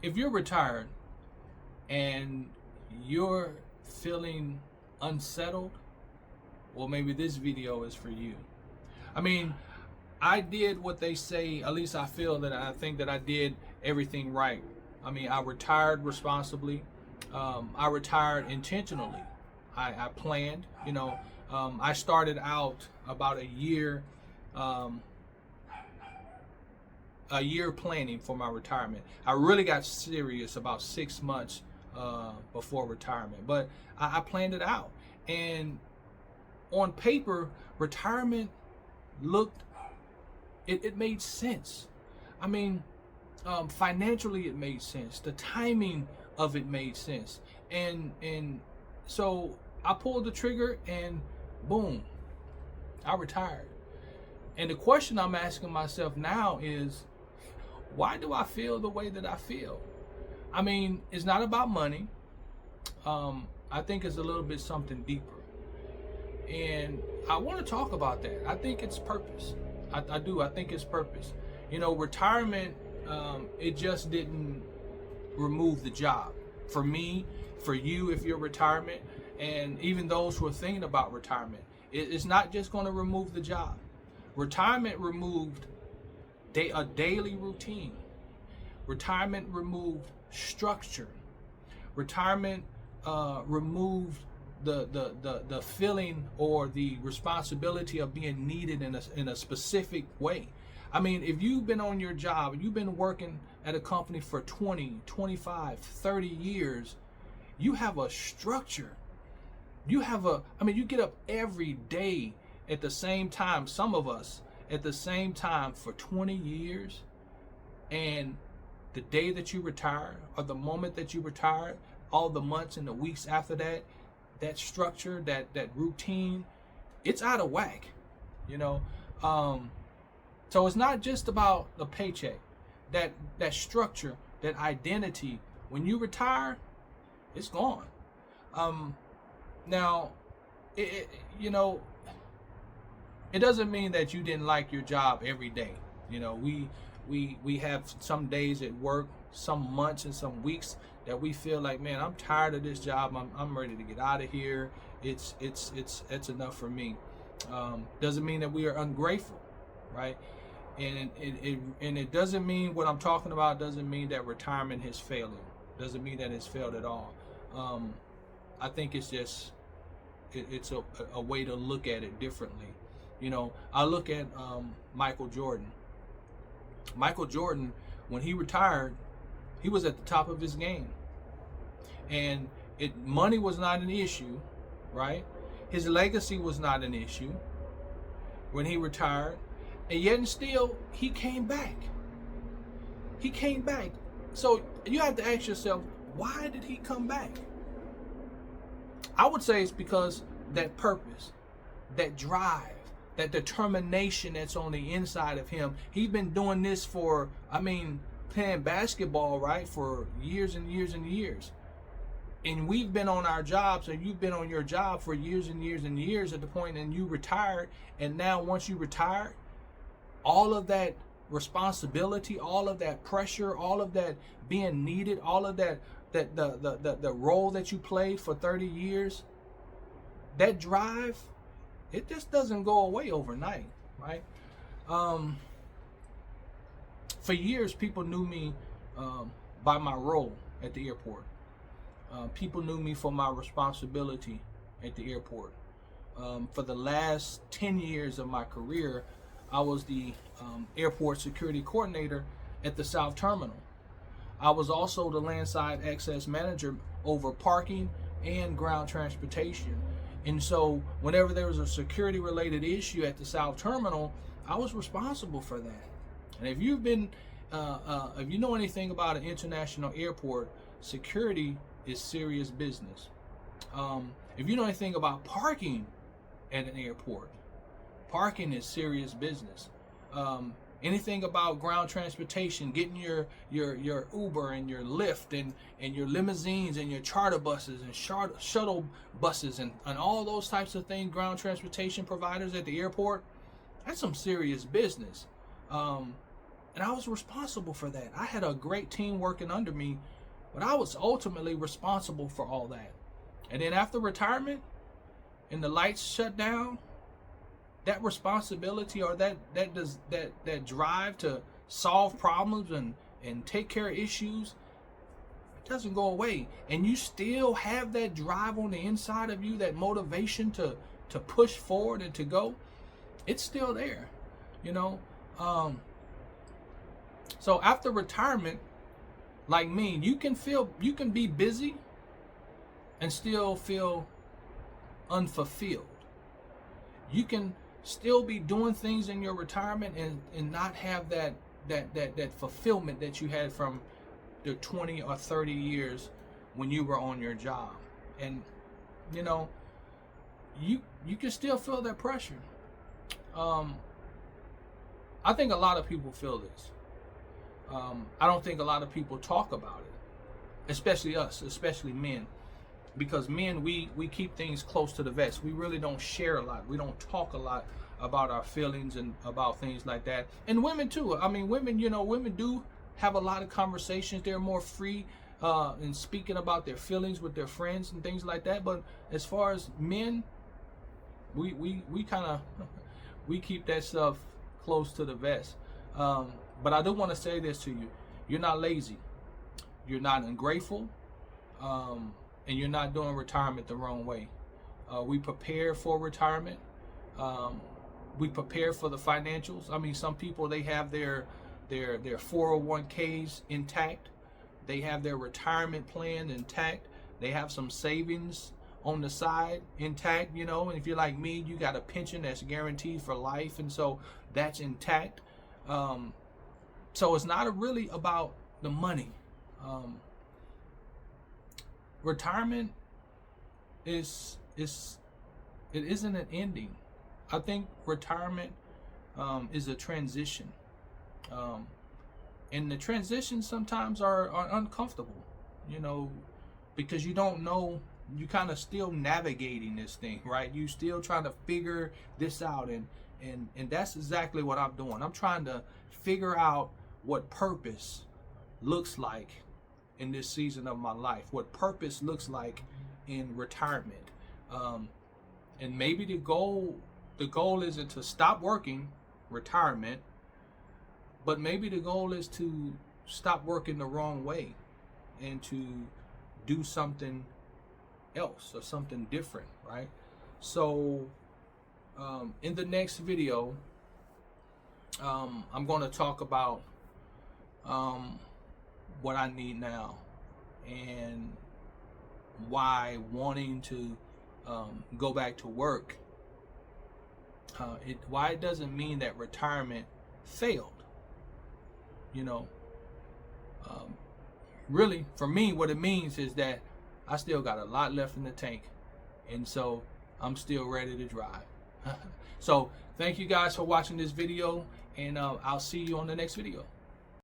If you're retired and you're feeling unsettled, well, maybe this video is for you. I mean, I did what they say, at least I think that I did everything right. I mean, I retired responsibly. I retired intentionally. I planned, I started out about um, a year planning for my retirement. I really got serious about 6 months before retirement, but I planned it out. And on paper, retirement looked, it made sense. I mean, financially it made sense. The timing of it made sense. And so I pulled the trigger and boom, I retired. And the question I'm asking myself now is, why do I feel the way that I feel? I mean, it's not about money. I think it's a little bit something deeper. And I want to talk about that. I think it's purpose. I do. I think it's purpose. Retirement, it just didn't remove the job. For me, for you, if you're retirement, and even those who are thinking about retirement, it's not just going to remove the job. Retirement removed a daily routine. Retirement removed structure. Retirement removed the feeling or the responsibility of being needed in a specific way. I mean, if you've been on your job, you've been working at a company for 20, 25, 30 years, you have a structure. You get up every day at the same time, some of us at the same time for 20 years, and the day that you retire or the moment that you retire, all the months and the weeks after that, that structure, that routine, it's out of whack, so it's not just about the paycheck. That structure, that identity, when you retire, it's gone. Now, it doesn't mean that you didn't like your job every day. We have some days at work, some months and some weeks that we feel like, man, I'm tired of this job. I'm ready to get out of here. It's enough for me. Doesn't mean that we are ungrateful, right? And it doesn't mean, what I'm talking about doesn't mean that retirement is failing. Doesn't mean that it's failed at all. I think it's just it's a way to look at it differently. I look at Michael Jordan. Michael Jordan, when he retired, he was at the top of his game, and money was not an issue, right? His legacy was not an issue when he retired, and yet and still he came back. He came back. So you have to ask yourself, why did he come back? I would say it's because that purpose, that drive, that determination that's on the inside of him. He's been doing this for, playing basketball, right, for years and years and years. And we've been on our jobs, and you've been on your job for years and years and years, at the point, and you retired. And now once you retired, all of that responsibility, all of that pressure, all of that being needed, all of that the role that you played for 30 years, that drive, it just doesn't go away overnight, right? For years, people knew me by my role at the airport. People knew me for my responsibility at the airport. For the last 10 years of my career, I was the airport security coordinator at the South Terminal. I was also the landside access manager over parking and ground transportation. And so whenever there was a security related issue at the South Terminal, I was responsible for that. And if you've been, if you know anything about an international airport, security is serious business. If you know anything about parking at an airport, parking is serious business. Anything about ground transportation, getting your Uber and your Lyft and your limousines and your charter buses and shuttle buses and all those types of things, ground transportation providers at the airport, that's some serious business. And I was responsible for that. I had a great team working under me, but I was ultimately responsible for all that. And then after retirement and the lights shut down, that responsibility, or that drive to solve problems and take care of issues, it doesn't go away. And you still have that drive on the inside of you, that motivation to push forward and to go. It's still there, you know. So after retirement, like me, you can be busy and still feel unfulfilled. You can still be doing things in your retirement and not have that fulfillment that you had from the 20 or 30 years when you were on your job. And you know, you can still feel that pressure. I think a lot of people feel this. I don't think a lot of people talk about it, especially us, especially men, because men, we keep things close to the vest. We really don't share a lot. We don't talk a lot about our feelings and about things like that. And women too. I mean, women, you know, women do have a lot of conversations. They're more free in speaking about their feelings with their friends and things like that. But as far as men, we kind of we keep that stuff close to the vest. But I do want to say this to you: you're not lazy, you're not ungrateful, and you're not doing retirement the wrong way. We prepare for retirement. We prepare for the financials. I mean, some people, they have their 401ks intact. They have their retirement plan intact. They have some savings on the side intact, you know. And if you're like me, you got a pension that's guaranteed for life, and so that's intact. So it's not really about the money. Retirement it isn't an ending. I think retirement is a transition, and the transitions sometimes are uncomfortable, you know, because you don't know. You kind of still navigating this thing, right? You still trying to figure this out, and that's exactly what I'm doing. I'm trying to figure out what purpose looks like in this season of my life, what purpose looks like in retirement. And maybe the goal isn't to stop working, retirement, but maybe the goal is to stop working the wrong way and to do something else or something different, right? So in the next video, I'm going to talk about what I need now and why wanting to go back to work, why it doesn't mean that retirement failed. You know, really, for me, what it means is that I still got a lot left in the tank, and so I'm still ready to drive. So thank you guys for watching this video, and I'll see you on the next video.